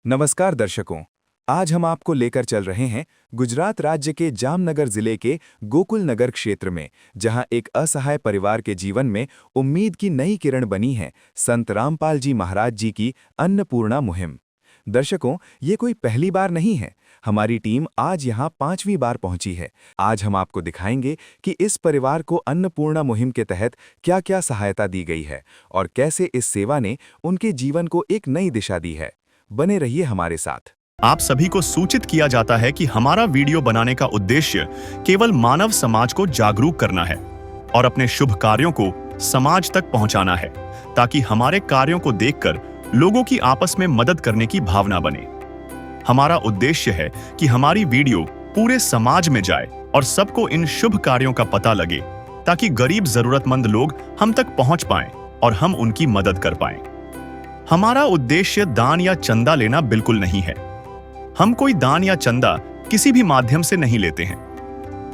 नमस्कार दर्शकों, आज हम आपको लेकर चल रहे हैं गुजरात राज्य के जामनगर जिले के गोकुल नगर क्षेत्र में, जहां एक असहाय परिवार के जीवन में उम्मीद की नई किरण बनी है संत रामपाल जी महाराज जी की अन्नपूर्णा मुहिम। दर्शकों, ये कोई पहली बार नहीं है। हमारी टीम आज यहाँ 5वीं बार पहुंची है। आज हम आपको दिखाएंगे कि इस परिवार को अन्नपूर्णा मुहिम के तहत क्या-क्या सहायता दी गई है और कैसे इस सेवा ने उनके जीवन को एक नई दिशा दी है। बने रहिए हमारे साथ। आप सभी को सूचित किया जाता है कि हमारा वीडियो बनाने का उद्देश्य केवल मानव समाज को जागरूक करना है और अपने शुभ कार्यों को समाज तक पहुंचाना है, ताकि हमारे कार्यों को देखकर लोगों की आपस में मदद करने की भावना बने। हमारा उद्देश्य है कि हमारी वीडियो पूरे समाज में जाए और सबको इन शुभ कार्यों का पता लगे, ताकि गरीब जरूरतमंद लोग हम तक पहुंच पाएं और हम उनकी मदद कर पाएं। हमारा उद्देश्य दान या चंदा लेना बिल्कुल नहीं है। हम कोई दान या चंदा किसी भी माध्यम से नहीं लेते हैं।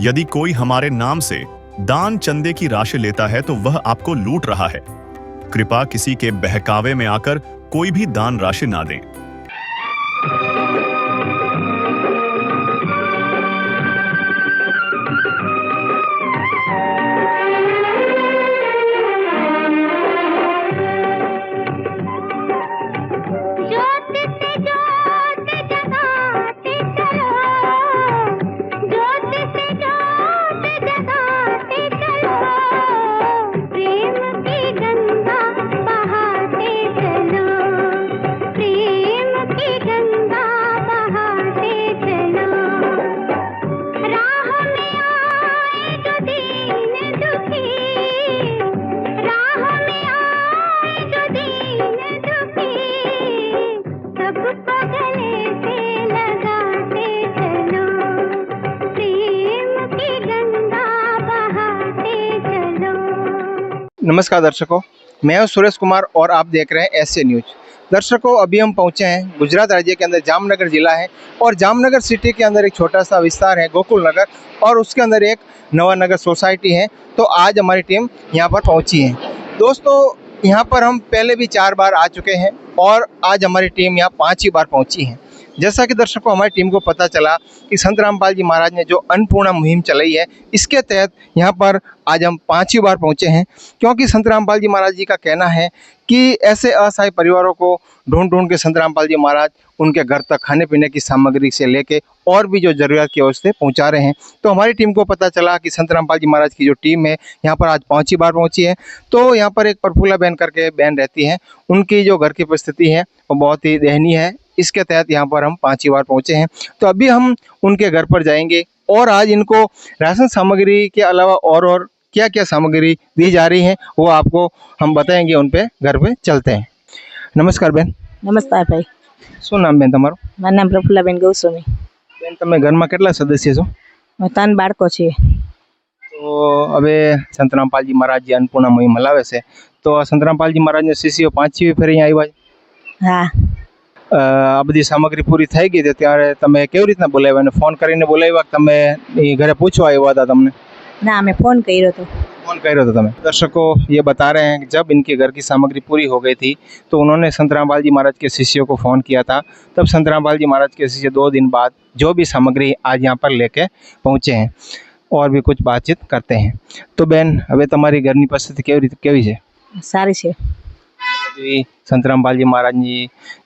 यदि कोई हमारे नाम से दान चंदे की राशि लेता है तो वह आपको लूट रहा है। कृपया किसी के बहकावे में आकर कोई भी दान राशि ना दें। नमस्कार दर्शकों, मैं हूं सुरेश कुमार और आप देख रहे हैं एसए न्यूज। दर्शकों, अभी हम पहुंचे हैं गुजरात राज्य के अंदर जामनगर जिला है और जामनगर सिटी के अंदर एक छोटा सा विस्तार है गोकुल नगर और उसके अंदर एक नवानगर सोसाइटी है। तो आज हमारी टीम यहां पर पहुंची है। दोस्तों, यहां पर हम पहले भी 4 बार आ चुके हैं और आज हमारी टीम यहाँ 5वीं बार पहुंची है। जैसा कि दर्शकों हमारी टीम को पता चला कि संत रामपाल जी महाराज ने जो अन्नपूर्णा मुहिम चलाई है, इसके तहत यहाँ पर आज हम 5वीं बार पहुँचे हैं, क्योंकि संत रामपाल जी महाराज जी का कहना है कि ऐसे असहाय परिवारों को ढूंढ ढूंढ के संत रामपाल जी महाराज उनके घर तक खाने पीने की सामग्री से लेके और भी जो जरूरत की वस्तुएं पहुंचा रहे हैं। तो हमारी टीम को पता चला कि संत रामपाल जी महाराज की जो टीम है यहाँ पर आज 5वीं बार पहुंची है। तो यहाँ पर एक प्रफुल्ला बहन करके बहन रहती है, उनकी जो घर की परिस्थिति है वो बहुत ही दयनीय है। इसके तहत यहाँ पर हम 5वीं बार पहुंचे हैं। तो अभी हम उनके घर पर जाएंगे और आज इनको राशन सामग्री के अलावा और क्या क्या सामग्री दी जा रही है वो आपको हम बताएंगे। उन पे घर पे चलते हैं। नमस्कार बेन। नमस्कार भाई। શું નામ બેન તમારું? મારું નામ પ્રફુલ્લાબેન ગૌસ્વામી। બેન, તમે ઘરમાં કેટલા સદસ્ય છો? 3 બાળકો છે। તો હવે સંત રામપાલજી મહારાજ જે અન્નપૂર્ણા મુહિમ હલાવે છે, તો સંત રામપાલજી મહારાજના શિષ્યો 5મી ફેરી અહીંયા આવ્યા છે? હા। આ બધી સામગ્રી પૂરી થઈ ગઈ છે ત્યારે તમે કેવી રીતના બોલાવ્યા? અને ફોન કરીને બોલાવ્યા કે તમે એ ઘરે પૂછવા આવ્યા હતા તમને? ના, અમે ફોન કર્યો હતો। फोन कर रहे थे तुम्हें? दर्शकों, ये बता रहे हैं कि जब इनके घर की सामग्री पूरी हो गई थी तो उन्होंने संत रामपाल जी महाराज के शिष्यों को फ़ोन किया था। तब संत रामपाल जी महाराज के शिष्य 2 दिन बाद जो भी सामग्री आज यहाँ पर लेके पहुँचे हैं और भी कुछ बातचीत करते हैं। तो बहन, હવે તમારી ઘરની પરિસ્થિતિ કેવી છે? સારી છે। સંત રામપાલજી મહારાજની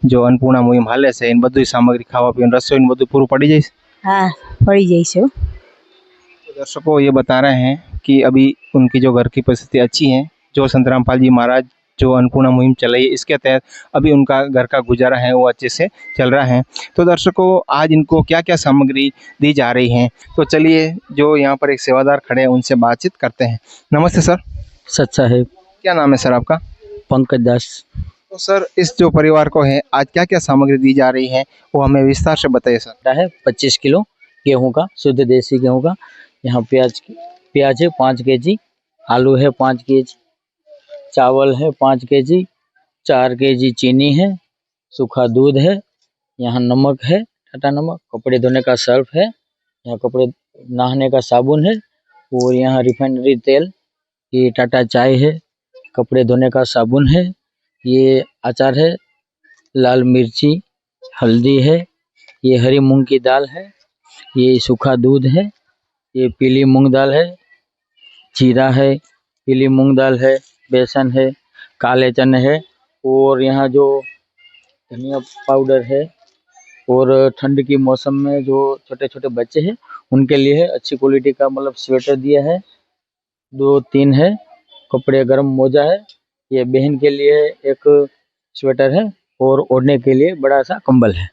જો અન્નપૂર્ણા મુહિમ હાલે છે, એની બધી સામગ્રી ખાવા પીવાનું રસોઈ બધું પૂરું પડી જાય છે? હા, પડી જાય છે। तो दर्शकों, ये बता रहे हैं कि अभी उनकी जो घर की परिस्थिति अच्छी है, जो संत रामपाल जी महाराज जो अन्नपूर्णा मुहिम चलाई है, इसके तहत अभी उनका घर का गुजारा है वो अच्छे से चल रहा है। तो दर्शकों, आज इनको क्या क्या सामग्री दी जा रही है, तो चलिए जो यहाँ पर एक सेवादार खड़े हैं उनसे बातचीत करते हैं। नमस्ते सर। सच साहेब। क्या नाम है सर आपका? पंकज दास। तो सर, इस जो परिवार को है आज क्या क्या सामग्री दी जा रही है वो हमें विस्तार से बताइए सर। है 25 किलो गेहूं का, शुद्ध देसी गेहूं का। यहाँ प्याज है 5 केजी, आलू है 5 केजी, चावल है 5 केजी, 4 केजी चीनी है, सूखा दूध है, यहाँ नमक है, टाटा नमक, कपड़े धोने का सर्फ है, यहाँ कपड़े नहाने का साबुन है, और यहाँ रिफाइनरी तेल, ये टाटा चाय है, कपड़े धोने का साबुन है, ये अचार है, लाल मिर्ची, हल्दी है, ये हरी मूंग की दाल है, ये सूखा दूध है, ये पीली मूंग दाल है, जीरा है, पीली मूंग दाल है, बेसन है, काले चने है, और यहाँ जो धनिया पाउडर है, और ठंड की मौसम में जो छोटे छोटे बच्चे हैं उनके लिए है, अच्छी क्वालिटी का मतलब स्वेटर दिया है, 2-3 है, कपड़े गर्म मोजा है, ये बहन के लिए एक स्वेटर है, और ओढ़ने के लिए बड़ा सा कंबल है।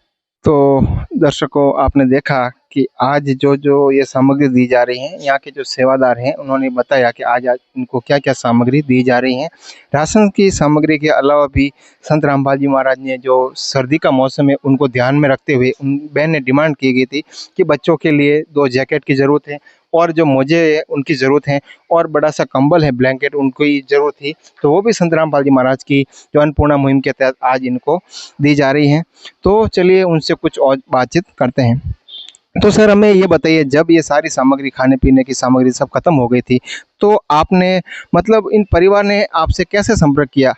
तो दर्शकों, आपने देखा कि आज जो जो ये सामग्री दी जा रही है, यहाँ के जो सेवादार हैं उन्होंने बताया कि आज इनको क्या क्या सामग्री दी जा रही है। राशन की सामग्री के अलावा भी संत रामपाल जी महाराज ने जो सर्दी का मौसम है उनको ध्यान में रखते हुए उन बहन ने डिमांड की गई थी कि बच्चों के लिए 2 जैकेट की ज़रूरत है, और जो मोजे है उनकी ज़रूरत है, और बड़ा सा कंबल है, ब्लैंकेट उनकी ज़रूरत थी। तो वो भी संत रामपाल जी महाराज की जो अन्नपूर्णा मुहिम के तहत आज इनको दी जा रही हैं। तो चलिए उनसे कुछ और बातचीत करते हैं। तो सर, हमें ये बताइए, जब ये सारी सामग्री, खाने पीने की सामग्री सब खत्म हो गई थी, तो आपने मतलब इन परिवार ने आपसे कैसे संपर्क किया?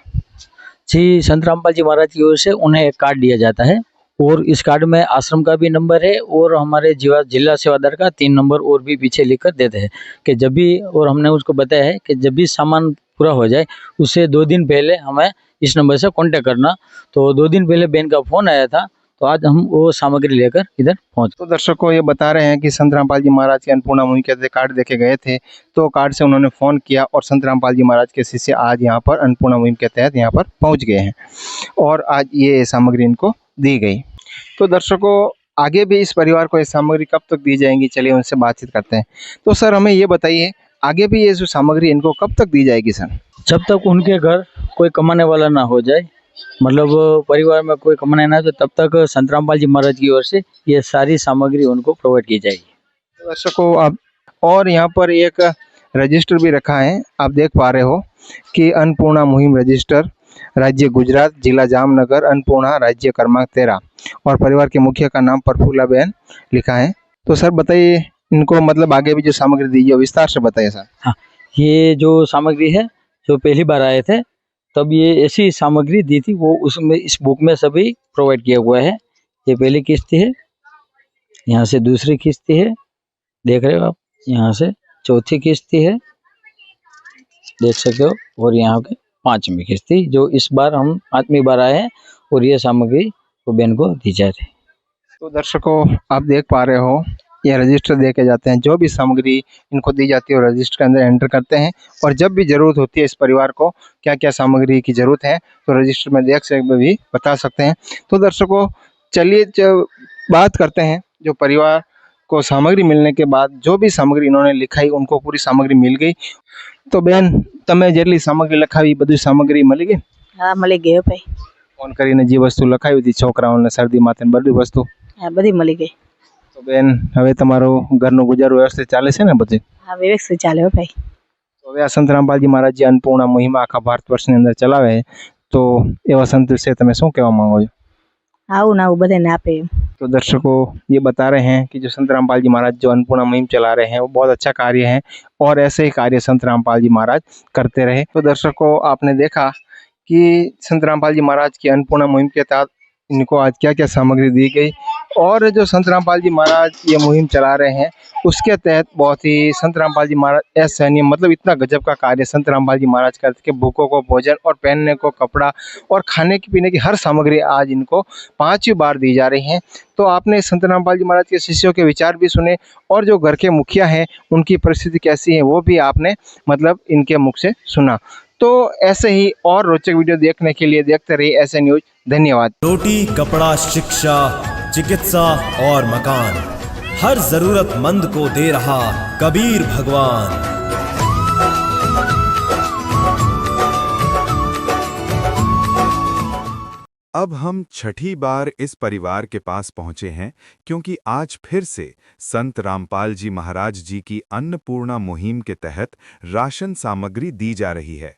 जी, संत रामपाल जी महाराज की ओर से उन्हें एक कार्ड दिया जाता है, और इस कार्ड में आश्रम का भी नंबर है, और हमारे जिला सेवादार का 3 नंबर और भी पीछे लिखकर देते हैं कि जब भी, और हमने उसको बताया है कि जब भी सामान पूरा हो जाए उससे 2 दिन पहले हमें इस नंबर से कांटेक्ट करना। तो 2 दिन पहले बहन का फ़ोन आया था, तो आज हम वो सामग्री लेकर इधर पहुँच। तो दर्शकों, ये बता रहे हैं कि संत रामपाल जी महाराज के अन्नपूर्णा मुहिम के तहत कार्ड देके गए थे, तो कार्ड से उन्होंने फ़ोन किया और संत रामपाल जी महाराज के शिष्य आज यहाँ पर अन्नपूर्णा मुहिम के तहत यहाँ पर पहुँच गए हैं, और आज ये सामग्री इनको दी गई। तो दर्शकों, आगे भी इस परिवार को ये सामग्री कब तक दी जाएंगी, चलिए उनसे बातचीत करते हैं। तो सर, हमें ये बताइए, आगे भी ये जो सामग्री इनको कब तक दी जाएगी सर? जब तक उनके घर कोई कमाने वाला ना हो जाए, मतलब परिवार में कोई कमाने ना, तो तब तक संत रामपाल जी महाराज की ओर से ये सारी सामग्री उनको प्रोवाइड की जाएगी। तो दर्शकों, आप और यहाँ पर एक रजिस्टर भी रखा है, आप देख पा रहे हो कि अन्नपूर्णा मुहिम रजिस्टर, राज्य गुजरात, जिला जामनगर, अन्नपूर्णा, राज्य क्रमांक 13, और परिवार के मुखिया का नाम प्रफुल्ला बहन लिखा है। तो सर बताइए, इनको मतलब आगे भी जो सामग्री दी है विस्तार से बताइए सर। हाँ, ये जो सामग्री है, जो पहली बार आए थे तब ये ऐसी सामग्री दी थी, वो उसमें इस बुक में सभी प्रोवाइड किया हुआ है। ये पहली किस्त है, यहाँ से दूसरी किस्त है, देख रहे हो आप, यहाँ से चौथी किस्त है, देख सकते हो, और यहाँ पे 5वीं किस्त थी, जो इस बार हम 5वीं बार आए हैं, और ये सामग्री को बहन को दी जा रही है। तो दर्शकों, आप देख पा रहे हो, ये रजिस्टर दे के जाते हैं, जो भी सामग्री इनको दी जाती है वो रजिस्टर के अंदर एंटर करते हैं, और जब भी ज़रूरत होती है इस परिवार को क्या क्या सामग्री की ज़रूरत है तो रजिस्टर में देख सकते भी बता सकते हैं। तो दर्शकों, चलिए बात करते हैं, जो परिवार को सामग्री मिलने के बाद जो भी सामग्री इन्होंने लिखाई उनको पूरी सामग्री मिल गई। तो बहन, તમે જેટલી સામગ્રી લખાવી બધી સામગ્રી મળી ગઈ? હા મળી ગઈ હો ભાઈ. ફોન કરીને જે વસ્તુ લખાવી હતી છોકરાઓને શરદી માટે બધી વસ્તુ? હા બધી મળી ગઈ. તો બેન, હવે તમારું ઘરનું ગુજારો વ્યવસ્થિત ચાલે છે ને બધું? હા વ્યવસ્થિત ચાલે હો ભાઈ. તો હવે આ સંત રામપાલજી મહારાજ જે અન્નપૂર્ણા મહિમા આખા ભારત વર્ષની અંદર ચલાવે છે, તો એવા સંત વિશે તમે શું કહેવા માંગો છો? આવું ને આવું બધાને આપે એમ. तो दर्शकों, ये बता रहे हैं कि जो संत रामपाल जी महाराज जो अन्नपूर्णा मुहिम चला रहे हैं वो बहुत अच्छा कार्य है, और ऐसे ही कार्य संत रामपाल जी महाराज करते रहे। तो दर्शकों, आपने देखा कि संत रामपाल जी महाराज की अन्नपूर्णा मुहिम के तहत इनको आज क्या क्या सामग्री दी गई, और जो संत रामपाल जी महाराज ये मुहिम चला रहे हैं उसके तहत बहुत ही संत रामपाल जी महाराज असहनीय, मतलब इतना गजब का कार्य संत रामपाल जी महाराज करते कि भूखों को भोजन और पहनने को कपड़ा और खाने की पीने की हर सामग्री आज इनको 5वीं बार दी जा रही है। तो आपने संत रामपाल जी महाराज के शिष्यों के विचार भी सुने, और जो घर के मुखिया हैं उनकी परिस्थिति कैसी है वो भी आपने मतलब इनके मुख से सुना। तो ऐसे ही और रोचक वीडियो देखने के लिए देखते रहिए ऐसे न्यूज। धन्यवाद। रोटी, कपड़ा, शिक्षा, चिकित्सा और मकान, हर जरूरतमंद को दे रहा कबीर भगवान। अब हम छठी बार इस परिवार के पास पहुंचे हैं, क्योंकि आज फिर से संत रामपाल जी महाराज जी की अन्नपूर्णा मुहिम के तहत राशन सामग्री दी जा रही है।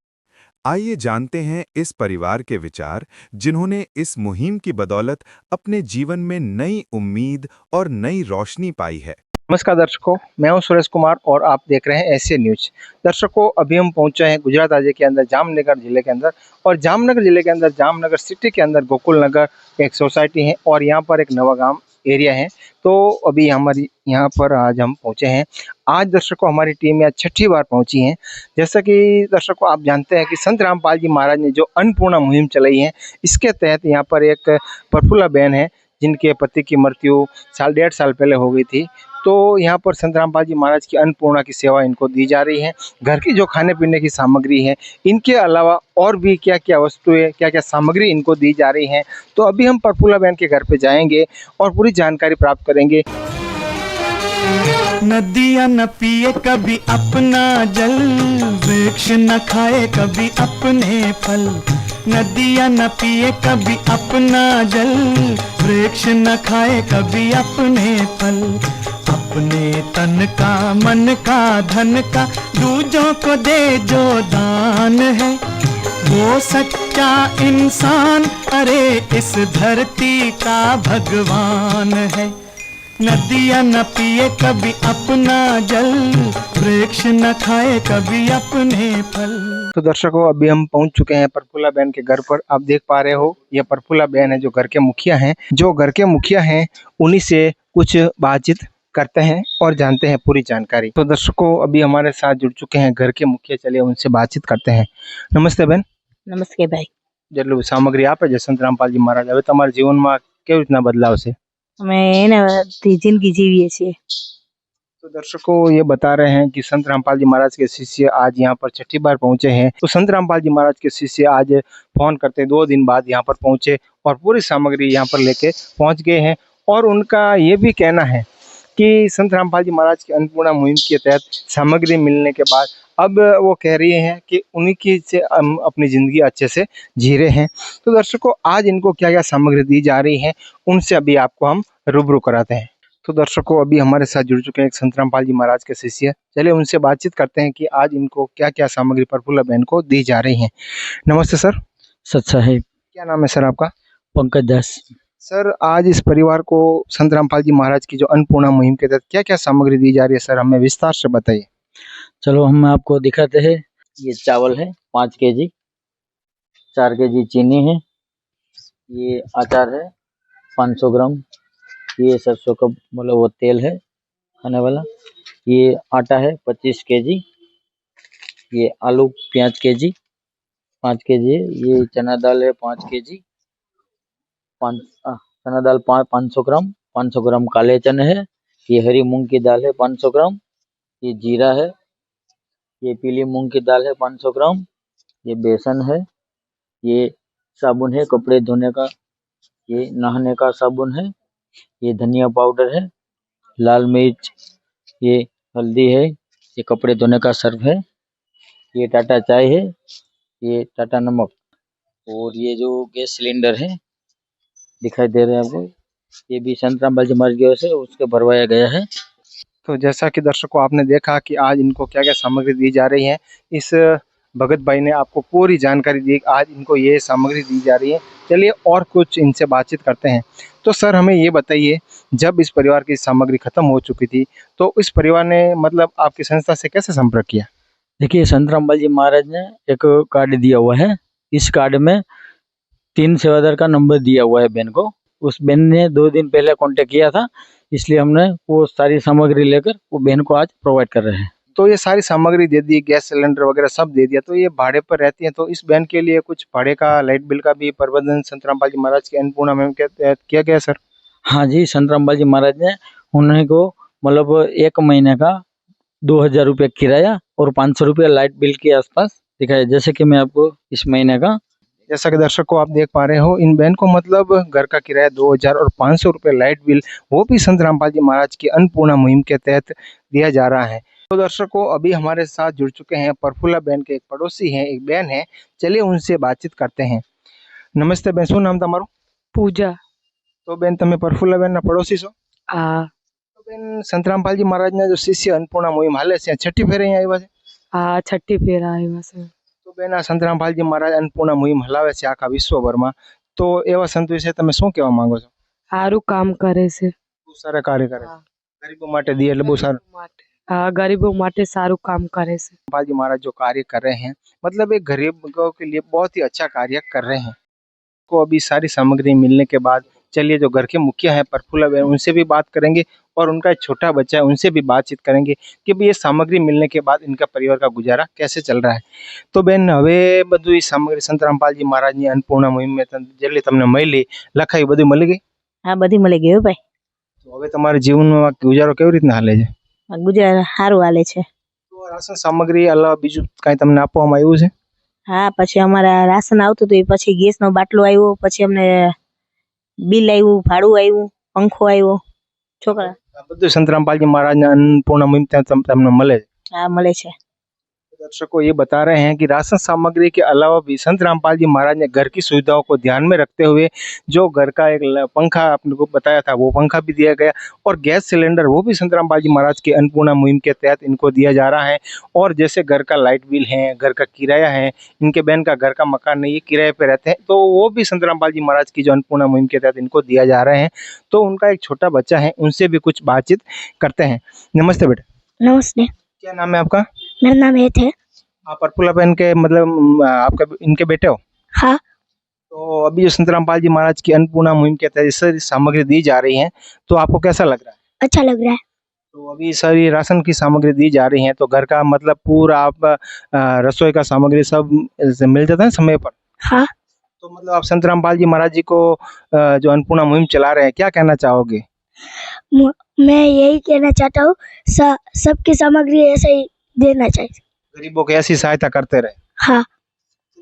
आइए जानते हैं इस परिवार के विचार, जिन्होंने इस मुहिम की बदौलत अपने जीवन में नई उम्मीद और नई रोशनी पाई है। नमस्कार दर्शकों, मैं हूं सुरेश कुमार और आप देख रहे हैं एशियन न्यूज। दर्शकों, अभी हम पहुंचे हैं गुजरात राज्य के अंदर जामनगर जिले के अंदर, और जामनगर जिले के अंदर जामनगर सिटी के अंदर गोकुल नगर एक सोसाइटी है और यहाँ पर एक नवागाम एरिया है। तो अभी हमारी यहाँ पर आज हम पहुंचे हैं। आज दर्शकों हमारी टीम यहाँ छठी बार पहुंची है। जैसा कि दर्शकों आप जानते हैं कि संत रामपाल जी महाराज ने जो अन्नपूर्णा मुहिम चलाई है, इसके तहत यहाँ पर एक प्रफुल्ला बहन है जिनके पति की मृत्यु 1.5 साल पहले हो गई थी। तो यहाँ पर संत रामपाल जी महाराज की अन्नपूर्णा की सेवा इनको दी जा रही है। घर की जो खाने पीने की सामग्री है, इनके अलावा और भी क्या क्या वस्तुएं, क्या क्या सामग्री इनको दी जा रही है। तो अभी हम प्रफुल्ला बहन के घर पे जाएंगे और पूरी जानकारी प्राप्त करेंगे। नदियाँ न पिए कभी अपना जल, वृक्ष न खाए कभी अपने फल। नदियाँ न पिए कभी अपना जल, वृक्ष न खाए कभी अपने फल। अपने तन का, मन का, धन का दूजों को दे जो दान है, वो सच्चा इंसान, अरे इस धरती का भगवान है। नदियाँ न पिए कभी अपना जल, वृक्ष न खाए कभी अपने फल। तो दर्शकों, अभी हम पहुंच चुके हैं प्रफुल्ला बहन के घर पर। आप देख पा रहे हो, ये प्रफुल्ला बहन है जो घर के मुखिया हैं। जो घर के मुखिया हैं उन्हीं से कुछ बातचीत करते हैं और जानते हैं पूरी जानकारी। तो दर्शकों, अभी हमारे साथ जुड़ चुके हैं घर के मुखिया, चलिए उनसे बातचीत करते हैं। नमस्ते बहन। नमस्ते भाई। જેટલું સામગ્રી આપે છે સંત રામપાલજી મહારાજ, હવે તમારા જીવનમાં કેવી રીતના બદલાવ છે? અમે એનાથી જિંદગી જીવીએ છીએ। तो दर्शकों, ये बता रहे हैं कि संत रामपाल जी महाराज के शिष्य आज यहाँ पर छठी बार पहुंचे हैं। तो संत रामपाल जी महाराज के शिष्य आज फोन करते 2 दिन बाद यहाँ पर पहुंचे और पूरी सामग्री यहाँ पर लेके पहुंच गए हैं। और उनका ये भी कहना है कि संत रामपाल जी महाराज की अन्नपूर्णा मुहिम के तहत सामग्री मिलने के बाद अब वो कह रही हैं कि उन्हीं की से हम अपनी ज़िंदगी अच्छे से जी रहे हैं। तो दर्शकों, आज इनको क्या क्या सामग्री दी जा रही है, उनसे अभी आपको हम रूबरू कराते हैं। तो दर्शकों, अभी हमारे साथ जुड़ चुके हैं एक संत रामपाल जी महाराज के शिष्य, चलिए उनसे बातचीत करते हैं कि आज इनको क्या क्या सामग्री प्रफुल्ला बहन को दी जा रही है। नमस्ते सर। सच साहेब। क्या नाम है सर आपका? पंकज दास। सर, आज इस परिवार को संत रामपाल जी महाराज की जो अन्नपूर्णा मुहिम के तहत क्या क्या सामग्री दी जा रही है, सर हमें विस्तार से बताइए। चलो हम आपको दिखाते हैं। ये चावल है 5 केजी, 4 केजी चीनी है, ये अचार है 500 ग्राम, ये सरसों का मतलब वो तेल है खाने वाला, ये आटा है 25 केजी, ये आलू प्याज केजी 5 केजी है, ये चना दाल है 5 केजी, चना दाल 500 ग्राम, 500 ग्राम काले चने है, ये हरी मूंग की दाल है 500 ग्राम, ये जीरा है, ये पीली मूंग की दाल है 500 ग्राम, ये बेसन है, ये साबुन है कपड़े धोने का, ये नहाने का साबुन है, ये धनिया पाउडर है, लाल मिर्च, ये हल्दी है, ये कपड़े धोने का सर्फ है, ये टाटा चाय है, ये टाटा नमक, और ये जो गैस सिलेंडर है दिखाई दे रहा है आपको, ये भी संत रामपाल जी महाराज की ओर से उसके भरवाया गया है। तो जैसा कि दर्शकों आपने देखा कि आज इनको क्या क्या सामग्री दी जा रही है, इस भगत भाई ने आपको पूरी जानकारी दी। आज इनको ये सामग्री दी जा रही है। चलिए और कुछ इनसे बातचीत करते हैं। तो सर हमें ये बताइए, जब इस परिवार की सामग्री खत्म हो चुकी थी तो इस परिवार ने मतलब आपकी संस्था से कैसे संपर्क किया? देखिए, संत रामपाल जी महाराज ने एक कार्ड दिया हुआ है, इस कार्ड में 3 सेवादार का नंबर दिया हुआ है बहन को। उस बहन ने 2 दिन पहले कांटेक्ट किया था, इसलिए हमने वो सारी सामग्री लेकर वो बहन को आज प्रोवाइड कर रहे हैं। तो ये सारी सामग्री दे दी, गैस सिलेंडर वगैरह सब दे दिया, तो ये भाड़े पर रहती है, तो इस बहन के लिए कुछ भाड़े का, लाइट बिल का भी प्रबंधन संत रामपाल जी महाराज की अन्नपूर्णा मुहिम के तहत किया गया सर? हाँ जी, संत रामपाल जी महाराज ने उन्हें को मतलब 1 महीने का 2000 रुपये किराया और 500 रुपये लाइट बिल के आसपास दिखाया, जैसे कि मैं आपको इस महीने का, जैसा कि दर्शकों आप देख पा रहे हो, इन बहन को मतलब घर का किराया 2000 और 500 रुपये लाइट बिल, वो भी संत रामपाल जी महाराज की अन्नपूर्णा मुहिम के तहत दिया जा रहा है। तो दर्शकों, अभी हमारे साथ जुड़ चुके हैं प्रफुल्ला बहन के एक पड़ोसी हैं, एक बहन है, चलिए उनसे बातचीत करते हैं। नमस्ते बहन, શું નામ તમારું? पूजा। तो બેન તમે પ્રફુલ્લા બહેનના પડોશી છો? हाँ તો બેન, સંત રામપાલજી મહારાજના જો શિષ્ય अन्नपूर्णा मुहिम हाले છે, છઠ્ઠી ફેરે અહીંયા આવ્યા છે? हाँ, छठी फेरा આવ્યા છે। તો બેન, આ સંત રામપાલજી મહારાજ अन्नपूर्णा मुहिम હલાવે છે આખા વિશ્વભરમાં, તો એવા સંત વિશે તમે શું કહેવા માંગો છો? સારું કામ કરે છે। ખૂબ સારા કાર્ય કરે છે। ગરીબો માટે દી એટલે બહુ સારું। ગરીબો માટે સારું કામ કરે છે। संतरामपाल जी महाराज जो कार्य कर रहे हैं, मतलब एक गरीबों के लिए बहुत ही अच्छा कार्य कर रहे हैं। को अभी सारी सामग्री मिलने के बाद चलिए जो घर के मुखिया है प्रफुल्ला बहन, उनसे भी बात करेंगे और उनका एक छोटा बच्चा है उनसे भी बातचीत करेंगे कि भाई ये सामग्री मिलने के बाद इनका परिवार का गुजारा कैसे चल रहा है। तो बेन હવે બધું ઈ સામગ્રી સંતરામપાલજી મહારાજની અન્નપૂર્ણા મુહિમ में જેટલી તમને મળી લખાઈ બધું મળી ગઈ? હા બધી મળી ગઈ હો ભાઈ। તો હવે તમારા જીવનમાં ગુજારો કેવી રીતના હાલે છે? ગુજરાત સારું હાલે છે। તો રાશન સામગ્રી અલાવા બીજું કાંઈ તમને આપવામાં આવ્યું છે? હા પછી અમારા રાશન આવતું હતું, પછી ગેસનો બાટલો આવ્યો, પછી અમને બિલ આવ્યું, ભાડું આવ્યું, પંખો આવ્યો। છોકરા આ બધું સંતરામપાલજી મહારાજના અન્નપૂર્ણા મુહિમ તમને મળે છે। હા મળે છે। दर्शकों ये बता रहे हैं कि राशन सामग्री के अलावा भी संतरामपाल जी महाराज ने घर की सुविधाओं को ध्यान में रखते हुए जो घर का एक पंखा आपने को बताया था वो पंखा भी दिया गया और गैस सिलेंडर वो भी संतरामपाल जी महाराज के अन्नपूर्णा मुहिम के तहत इनको दिया जा रहा है। और जैसे घर का लाइट बिल है, घर का किराया है, इनके बहन का घर का मकान नहीं, ये किराए पे रहते हैं, तो वो भी संतरामपाल जी महाराज की जो अन्नपूर्णा मुहिम के तहत इनको दिया जा रहे हैं। तो उनका एक छोटा बच्चा है, उनसे भी कुछ बातचीत करते हैं। नमस्ते बेटा। नमस्ते। क्या नाम है आपका? मेरा नाम हेत है। आप प्रफुल्ला बहन के मतलब आपका इनके बेटे हो? हाँ। तो अभी जो संतरामपाल जी महाराज की अन्नपूर्णा मुहिम के तहत सारी सामग्री दी जा रही है, तो आपको कैसा लग रहा है? अच्छा लग रहा है। तो अभी सारी राशन की सामग्री दी जा रही है, तो घर का मतलब पूरा आप रसोई का सामग्री सब मिल जाता है समय पर? हाँ। तो मतलब आप संतरामपाल जी महाराज जी को जो अन्नपूर्णा मुहिम चला रहे हैं, क्या कहना चाहोगे? मैं यही कहना चाहता हूँ सबकी सामग्री ऐसे ही देना चाहिए, गरीबों की ऐसी सहायता करते रहे। हाँ।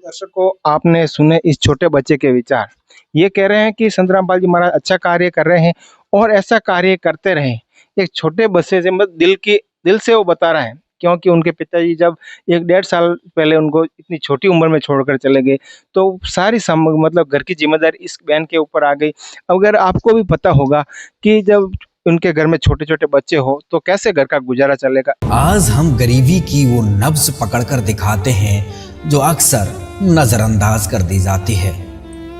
दर्शकों आपने सुने इस छोटे बच्चे के विचार। ये कह रहे हैं कि संतरामपाल जी महाराज अच्छा कार्य कर रहे हैं और ऐसा कार्य करते रहें। एक छोटे बच्चे से मतलब दिल से वो बता रहे हैं, क्योंकि उनके पिताजी जब 1-1.5 साल पहले उनको इतनी छोटी उम्र में छोड़कर चले गए, तो सारी मतलब घर की जिम्मेदारी इस बहन के ऊपर आ गई। अगर आपको भी पता होगा कि जब उनके घर में छोटे छोटे बच्चे हो तो कैसे घर का गुजारा चलेगा। आज हम गरीबी की वो नब्ज पकड़कर दिखाते हैं जो अक्सर नजरअंदाज कर दी जाती है।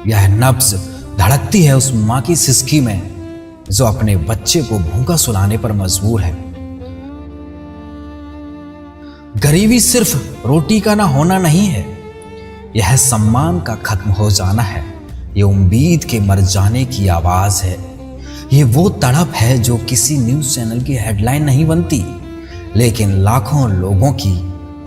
यह नब्ज धड़कती है उस माँ की सिसकी में जो अपने बच्चे को भूखा सुलाने पर मजबूर है। गरीबी सिर्फ रोटी का ना होना नहीं है, यह सम्मान का खत्म हो जाना है, ये उम्मीद के मर जाने की आवाज है, ये वो तड़प है जो किसी न्यूज चैनल की हेडलाइन नहीं बनती लेकिन लाखों लोगों की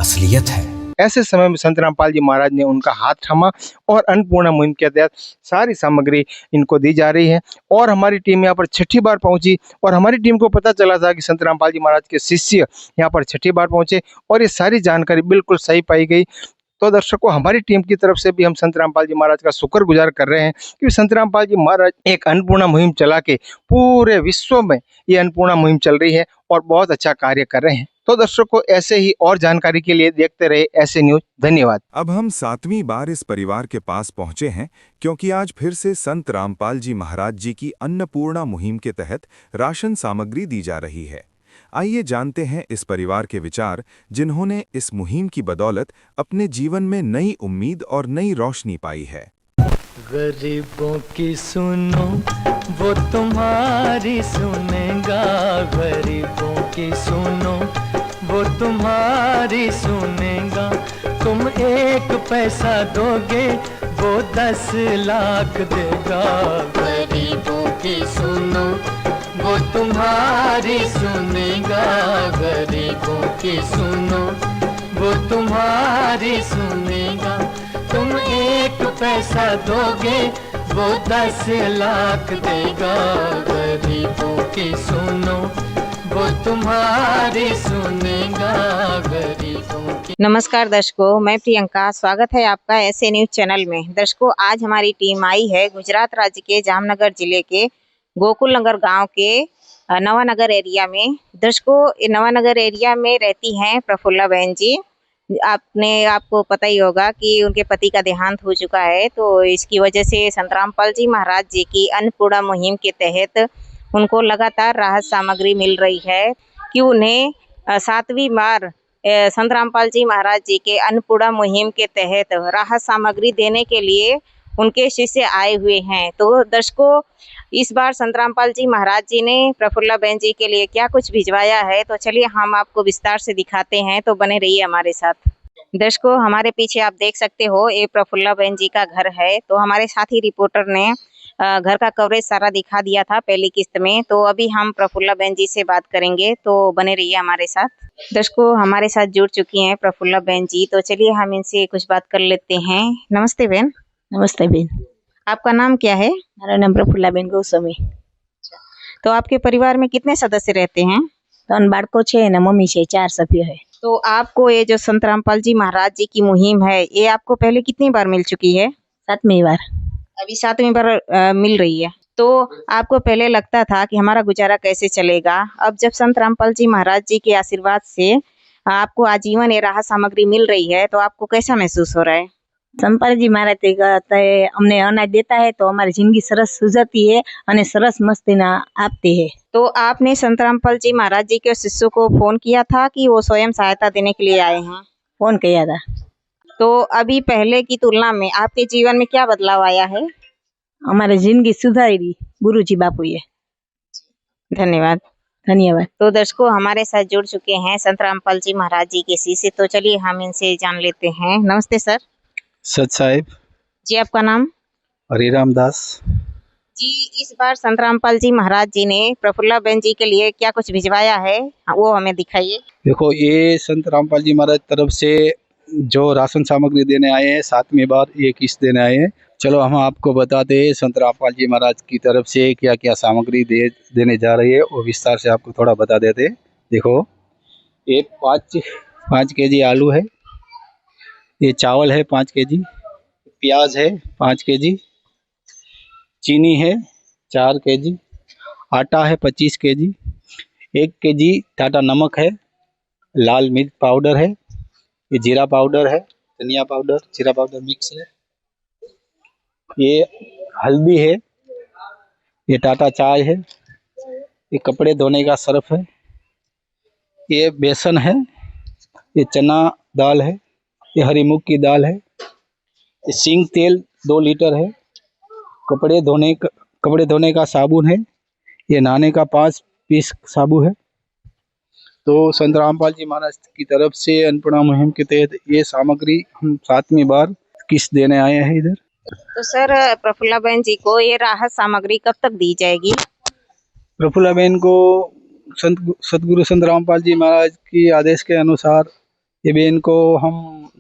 असलियत है। ऐसे समय में संतरामपाल जी महाराज ने उनका हाथ थामा और अन्नपूर्णा मुहिम के तहत सारी सामग्री इनको दी जा रही है। और हमारी टीम यहाँ पर 6ठी बार पहुंची और हमारी टीम को पता चला था कि संतरामपाल जी महाराज के शिष्य यहाँ पर 6ठी बार पहुंचे और ये सारी जानकारी बिल्कुल सही पाई गई। तो दर्शकों हमारी टीम की तरफ से भी हम संतरामपाल जी महाराज का शुक्रगुजार कर रहे हैं कि संतरामपाल जी महाराज एक अन्नपूर्णा मुहिम चला के पूरे विश्व में ये अन्नपूर्णा मुहिम चल रही है और बहुत अच्छा कार्य कर रहे हैं। तो दर्शकों ऐसे ही और जानकारी के लिए देखते रहे ऐसे न्यूज। धन्यवाद। अब हम 7वीं बार इस परिवार के पास पहुंचे हैं क्योंकि आज फिर से संत रामपाल जी महाराज जी की अन्नपूर्णा मुहिम के तहत राशन सामग्री दी जा रही है। आइए जानते हैं इस परिवार के विचार, जिन्होंने इस मुहिम की बदौलत अपने जीवन में नई उम्मीद और नई रोशनी पाई है। गरीबों की सुनो वो तुम्हारी सुनेगा, गरीबों की सुनो वो तुम्हारी सुनेगा। तुम 1 पैसा दोगे वो 10 लाख देगा। गरीबों की सुनो वो तुम्हारी सुनेगा, गरीबों की सुनो वो तुम्हारी सुनेगा। तुम 1 पैसा दोगे वो 10 लाख देगा। गरीबों की सुनो वो तुम्हारी सुनेगा, गरीबों की। नमस्कार दर्शकों, मैं प्रियंका, स्वागत है आपका ऐसे न्यूज चैनल में। दर्शकों आज हमारी टीम आई है गुजरात राज्य के जामनगर जिले के गोकुल नगर गांव के नवानगर एरिया में। दर्शकों नवानगर एरिया में रहती हैं प्रफुल्ला बहन जी। आपको पता ही होगा कि उनके पति का देहांत हो चुका है, तो इसकी वजह से संतरामपाल जी महाराज जी की अन्नपूर्णा मुहिम के तहत उनको लगातार राहत सामग्री मिल रही है कि उन्हें 7वीं बार संतरामपाल जी महाराज जी के अन्नपूर्णा मुहिम के तहत राहत सामग्री देने के लिए उनके शिष्य आए हुए हैं। तो दर्शकों, इस बार संत रामपाल जी महाराज जी ने प्रफुल्ला बहन जी के लिए क्या कुछ भिजवाया है, तो चलिए हम आपको विस्तार से दिखाते हैं, तो बने रहिए हमारे साथ। दर्शकों, हमारे पीछे आप देख सकते हो ये प्रफुल्ला बहन जी का घर है। तो हमारे साथी रिपोर्टर ने घर का कवरेज सारा दिखा दिया था पहली किस्त में। तो अभी हम प्रफुल्ला बहन जी से बात करेंगे, तो बने रहिए हमारे साथ। दर्शकों, हमारे साथ जुड़ चुकी हैं प्रफुल्ला बहन जी, तो चलिए हम इनसे कुछ बात कर लेते हैं। नमस्ते बहन। नमस्ते बेन। आपका नाम क्या है? मारा नाम प्रफुल्ला बेन गोस्वामी। तो आपके परिवार में कितने सदस्य रहते हैं? 3 बाળકો છે અને મમ્મી છે, 4 સભ્યો है। तो आपको ये जो संत रामपाल जी महाराज जी की मुहिम है, ये आपको पहले कितनी बार मिल चुकी है? 7મી बार। अभी 7वीं बार मिल रही है। तो आपको पहले लगता था कि हमारा गुजारा कैसे चलेगा, अब जब संत रामपाल जी महाराज जी के आशीर्वाद से आपको आजीवन ये राहत सामग्री मिल रही है, तो आपको कैसा महसूस हो रहा है? સંપાલ जी महाराज તે कहता है अमने अनाज देता है तो हमारी जिंदगी सरस सुझाती है અને सरस मस्तीना आपती है। तो आपने संत रामपाल जी महाराज जी के शिष्यों को फोन किया था कि वो स्वयं सहायता देने के लिए आए हैं? फोन किया था। तो अभी पहले की तुलना में आपके जीवन में क्या बदलाव आया है? हमारी जिंदगी सुधारी गुरुजी बापू है। धन्यवाद। धन्यवाद। तो दर्शकों, हमारे साथ जुड़ चुके हैं संत रामपाल जी महाराज जी के शिष्य, तो चलिए हम इनसे जान लेते हैं। नमस्ते सर। सच साहिब। जी, आपका नाम? हरिराम दास। जी, इस बार संत रामपाल जी महाराज जी ने प्रफुल्ला बहन जी के लिए क्या कुछ भिजवाया है, वो हमें दिखाइए। देखो, ये संत रामपाल जी महाराज तरफ से जो राशन सामग्री देने आए हैं, 7वीं बार ये किस्त देने आए हैं। चलो हम आपको बताते हैं संत रामपाल जी महाराज की तरफ से क्या क्या सामग्री देने जा रही है, और विस्तार से आपको थोड़ा बता देते हैं। देखो, ये 5 केजी आलू है, ये चावल है 5 केजी, प्याज है 5 केजी, चीनी है 4 केजी, आटा है 25 केजी, 1 केजी टाटा नमक है, लाल मिर्च पाउडर है, ये जीरा पाउडर है, धनिया पाउडर, जीरा पाउडर मिक्स है, ये हल्दी है, ये टाटा चाय है, ये कपड़े धोने का सर्फ है, ये बेसन है, ये चना दाल है, ये हरी मूंग की दाल है, ये सींग तेल 2 लीटर है, कपड़े धोने का साबुन है, ये नहाने का 5 पीस साबुन है। तो संत रामपाल जी महाराज की तरफ से अन्नपूर्णा मुहिम के तहत ये सामग्री हम 7वीं बार किस्त देने आए हैं इधर। तो सर, प्रफुल्ला बहन जी को ये राहत सामग्री कब तक दी जाएगी? प्रफुल्ला बहन को सतगुरु संत रामपाल जी महाराज की आदेश के अनुसार ये बहन को हम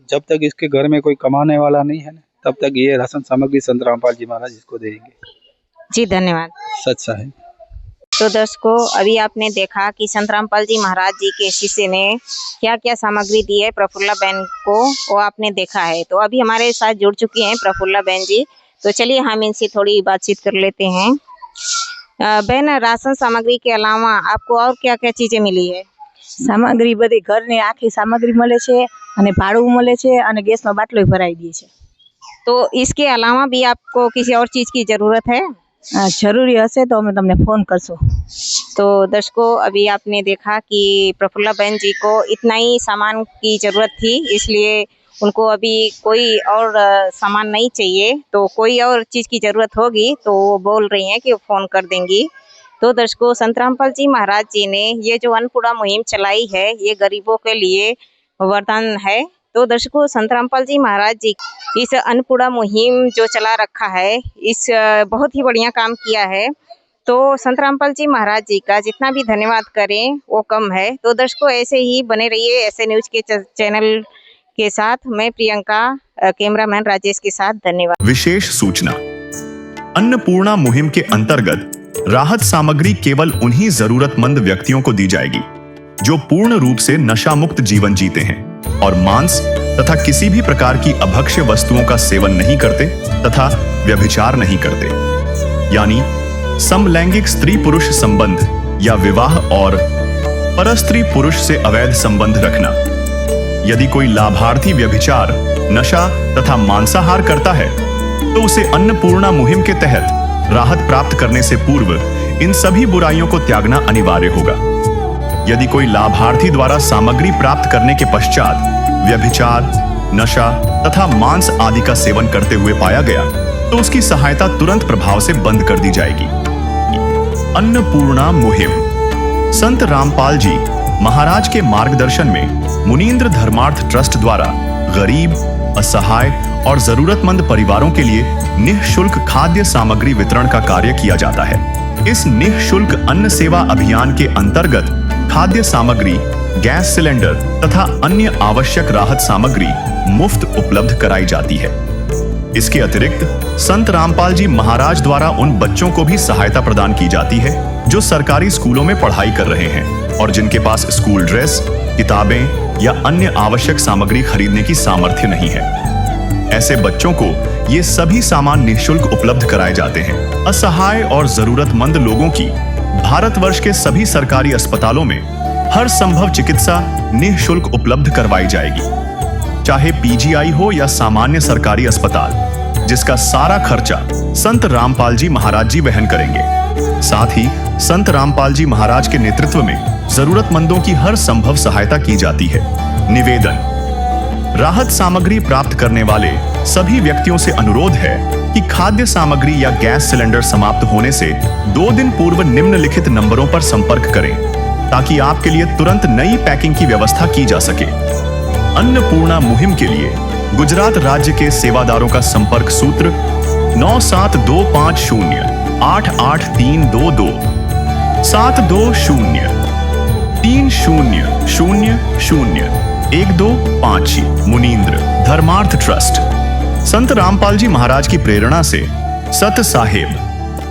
जब तक इसके घर में कोई कमाने वाला नहीं है, तब तक ये राशन सामग्री संत रामपाल जी महाराज इसको देंगे। जी, धन्यवाद। सच है। तो दर्शकों, अभी आपने देखा कि संत रामपाल जी महाराज जी के शिष्य ने क्या क्या सामग्री दी है प्रफुल्ला बहन को, वो आपने देखा है। तो अभी हमारे साथ जुड़ चुकी हैं प्रफुल्ला बहन जी, तो चलिए हम इनसे थोड़ी बातचीत कर लेते हैं। बहन, राशन सामग्री के अलावा आपको और क्या क्या चीजें मिली है? सामग्री बधी घरनी आखी सामग्री મળે છે અને ભાડું મળે છે અને ગેસનો બાટલો ભરાઈ દે છે। तो इसके अलावा भी आपको किसी और चीज की जरूरत है? जरूरी हશે तो અમે તમને फोन करशो। तो दर्शकों, अभी आपने देखा कि प्रफुल्ला बहन जी को इतना ही सामान की जरूरत थी, इसलिए उनको अभी कोई और सामान नहीं चाहिए। तो कोई और चीज़ की ज़रूरत होगी तो वो बोल रही हैं कि वो फ़ोन कर देंगी। तो दर्शकों, संत रामपाल जी महाराज जी ने ये जो अन्नपूर्णा मुहिम चलाई है, ये गरीबों के लिए वरदान है। तो दर्शकों, संत रामपाल जी महाराज जी इस अन्नपूर्णा मुहिम जो चला रखा है, इस बहुत ही बढ़िया काम किया है। तो संत रामपाल जी महाराज जी का जितना भी धन्यवाद करें वो कम है। तो दर्शकों, ऐसे ही बने रहिए ऐसे न्यूज के चैनल के साथ। मैं प्रियंका, कैमरामैन राजेश के साथ। धन्यवाद। विशेष सूचना, अन्नपूर्णा मुहिम के अंतर्गत राहत सामग्री केवल उन्हीं जरूरतमंद व्यक्तियों को दी जाएगी जो पूर्ण रूप से नशा मुक्त जीवन जीते हैं और मांस तथा किसी भी प्रकार की अभक्ष्य वस्तुओं का सेवन नहीं करते तथा व्यभिचार नहीं करते, यानी समलैंगिक स्त्री पुरुष संबंध या विवाह और परस्त्री पुरुष से अवैध संबंध रखना। यदि कोई लाभार्थी व्यभिचार, नशा तथा मांसाहार करता है तो उसे अन्नपूर्णा मुहिम के तहत राहत प्राप्त करने से पूर्व इन सभी बुराइयों को त्यागना अनिवार्य होगा। यदि कोई लाभार्थी द्वारा सामग्री प्राप्त करने के पश्चात व्यभिचार, नशा तथा मांस आदि का सेवन करते हुए पाया गया तो उसकी सहायता तुरंत प्रभाव से बंद कर दी जाएगी। अन्नपूर्णा मुहिम। संत रामपाल जी महाराज के मार्गदर्शन में मुनींद्र धर्मार्थ ट्रस्ट द्वारा गरीब, असहाय और जरूरतमंद परिवारों के लिए निःशुल्क खाद्य सामग्री वितरण का कार्य किया जाता है। इस निःशुल्क अन्न सेवा अभियान के अंतर्गत खाद्य सामग्री, गैस सिलेंडर तथा अन्य आवश्यक राहत सामग्री मुफ्त उपलब्ध कराई जाती है। इसके अतिरिक्त संत रामपाल जी महाराज द्वारा उन बच्चों को भी सहायता प्रदान की जाती है जो सरकारी स्कूलों में पढ़ाई कर रहे हैं और जिनके पास स्कूल ड्रेस, किताबें या अन्य आवश्यक सामग्री खरीदने की सामर्थ्य नहीं है। ऐसे बच्चों को ये सभी सामान निःशुल्क उपलब्ध कराए जाते हैं। असहाय और जरूरतमंद लोगों की भारतवर्ष के सभी सरकारी अस्पतालों में हर संभव चिकित्सा निःशुल्क उपलब्ध करवाई जाएगी, चाहे पीजीआई हो या सामान्य सरकारी अस्पताल, जिसका सारा खर्चा संत रामपाल जी महाराज जी वहन करेंगे। साथ ही संत रामपाल जी महाराज के नेतृत्व में जरूरतमंदों की हर संभव सहायता की जाती है। निवेदन। राहत सामग्री प्राप्त करने वाले सभी व्यक्तियों से अनुरोध है कि खाद्य सामग्री या गैस सिलेंडर समाप्त होने से 2 दिन पूर्व निम्नलिखित नंबरों पर संपर्क करें ताकि आपके लिए तुरंत नई पैकिंग की व्यवस्था की जा सके। अन्नपूर्णा मुहिम के लिए गुजरात राज्य के सेवादारों का संपर्क सूत्र 9725088322 7203001001256 मुनींद्र धर्मार्थ ट्रस्ट। संत रामपाल जी महाराज की प्रेरणा से सत साहेब